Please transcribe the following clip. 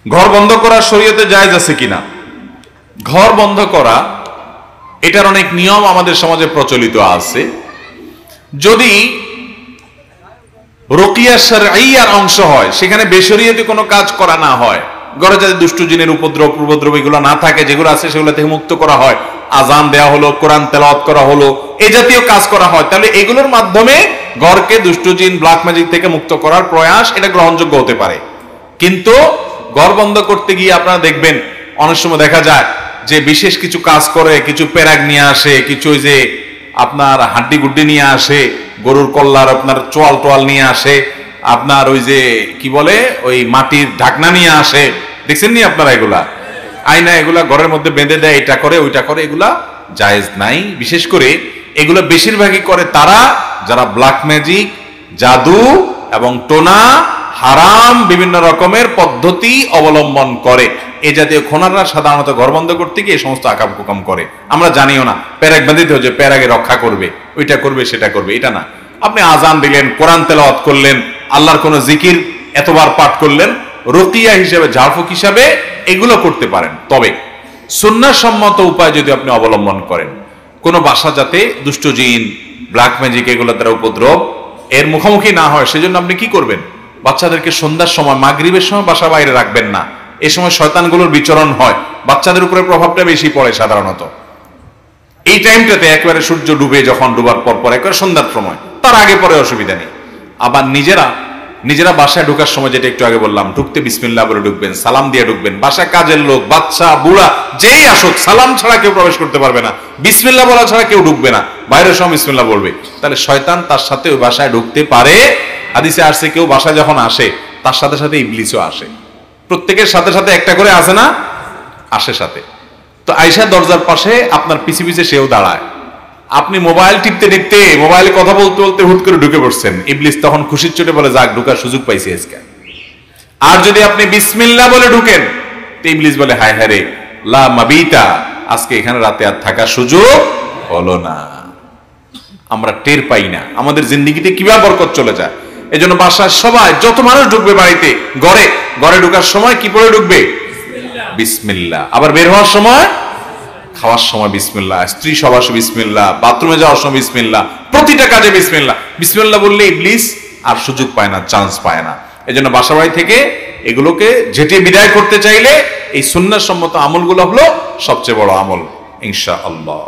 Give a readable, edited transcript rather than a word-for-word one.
ঘর বন্ধ করা শরীয়তে জায়েজ আছে কিনা? ঘর বন্ধ করা এটার অনেক নিয়ম আমাদের সমাজে প্রচলিত আছে। যদি রুকিয়া শারঈয়ার অংশ হয়, সেখানে বেশরিয়তে কোনো কাজ করা না হয়, ঘরে যাতে দুষ্টু জিনের উপদ্রব উপদ্রব এগুলো না থাকে, যেগুলো আছে সেগুলো থেকে মুক্ত করা হয়, আজান দেওয়া হলো, কোরআন তেলাওয়াত করা হলো, এই জাতীয় কাজ করা হয়, তাহলে এগুলোর মাধ্যমে ঘরকে দুষ্টু জিন ব্ল্যাক ম্যাজিক থেকে মুক্ত করার প্রয়াস এটা গ্রহণযোগ্য হতে পারে। কিন্তু ঘর বন্ধ করতে গিয়ে আপনারা দেখবেন অনেক সময় দেখা যায় যে বিশেষ কিছু কাজ করে, কিছু পেরাক নিয়ে আসে, কিছু ওই যে আপনার হাড্ডি গুড্ডি নিয়ে আসে, গরুর কল্লার আপনার চোয়াল টোয়াল নিয়ে আসে, আপনার ওই যে কি বলে ওই মাটির ঢাকনা নিয়ে আসে, দেখছেন নি আপনারা? এগুলা আয়না এগুলা ঘরের মধ্যে বেঁধে দেয়, এটা করে ওইটা করে, এগুলা জায়েজ নাই। বিশেষ করে এগুলো বেশিরভাগই করে তারা যারা ব্ল্যাক ম্যাজিক, জাদু এবং টোনা, হারাম বিভিন্ন রকমের পদ্ধতি অবলম্বন করে। এই জাতীয় খোনাররা সাধারণত ঘর বন্ধ করতে গিয়ে এই সমস্ত আকাম কুকাম করে। আমরা জানিও না প্যারাক বাঁধিতে হচ্ছে প্যারাকে রক্ষা করবে, ওইটা করবে সেটা করবে, এটা না। আপনি আজান দিলেন, কোরআন তেলাওয়াত করলেন, আল্লাহর কোন জিকির এতবার পাঠ করলেন, রুকিয়া হিসেবে, ঝাড়ফুঁক হিসাবে এগুলো করতে পারেন। তবে সুন্নাহ সম্মত উপায় যদি আপনি অবলম্বন করেন, কোন বাসা যাতে দুষ্ট জিন ব্ল্যাক ম্যাজিক এগুলো দ্বারা উপদ্রব এর মুখোমুখি না হয়, সেজন্য আপনি কি করবেন? বাচ্চাদেরকে সন্ধ্যার সময়, মাগরিবের সময় বাসা বাইরে রাখবেন না। এই সময় শয়তানগুলোর বিচরণ হয়, বাচ্চাদের উপরে প্রভাবটা বেশি পড়ে সাধারণত। এই টাইমটাতে একেবারে সূর্য ডুবে, যখন ডুবার পর পর একেবারে সন্ধ্যার সময়, তার আগে পরে অসুবিধা নেই। আবার নিজেরা বাসায় ঢোকার সময়, যেটা একটু আগে বললাম, ঢুকতে বিসমিল্লাহ বলে ঢুকবেন, সালাম দিয়ে ঢুকবেন। বাসায় কাজের লোক, বাচ্চা, বুড়া যেই আসুক, সালাম ছাড়া কেউ প্রবেশ করতে পারবে না, বিসমিল্লাহ বলা ছাড়া কেউ ঢুকবে না। বাইরের সময় বিসমিল্লাহ বলবে, তাহলে শয়তান তার সাথে ওই বাসায় ঢুকতে পারে। হাদিসে আসছে কেউ বাসায় যখন আসে তার সাথে সাথে ইবলিসও আসে। প্রত্যেকের সাথে সাথে একটা করে আসে না, আসে সাথে। তো আয়েশা দরজার পাশে আপনার পিছে পিছে সেও দাঁড়ায়। আপনি মোবাইল টিপতে টিপতে, মোবাইলে কথা বলতে বলতে হুট করে ঢুকে পড়ছেন, ইবলিস তখন খুশির চোটে বলে, যাক ঢুকার সুযোগ পাইছি আজকে। আর যদি আপনি বিসমিল্লাহ বলে ঢুকেন, তো ইবলিস বলে, হায় হায় রে, লা মাবিতা, আজকে এখানে রাতে আর থাকার সুযোগ হলো না। আমরা টের পাই না আমাদের জিন্দেগিতে কিভাবে বরকত চলে যায়। এই জন্য বাসায় সবাই, যত মানুষ ঢুকবে বাড়িতে, ঘরে ঢুকার সময় কি পড়ে ঢুকবে? বিসমিল্লাহ। আবার বের হওয়ার সময়, খাওয়ার সময় বিসমিল্লাহ, স্ত্রী সবাসে বিসমিল্লাহ, বাথরুমে যাওয়ার সময় বিসমিল্লাহ, প্রতিটা কাজে বিসমিল্লাহ। বিসমিল্লাহ বললে ইবলিস আর সুযোগ পায় না, চান্স পায় না। এই জন্য বাসা বাড়ি থেকে এগুলোকে ঝেঁটিয়ে বিদায় করতে চাইলে এই সুন্নাহ সম্মত আমলগুলো হলো সবচেয়ে বড় আমল, ইনশাআল্লাহ।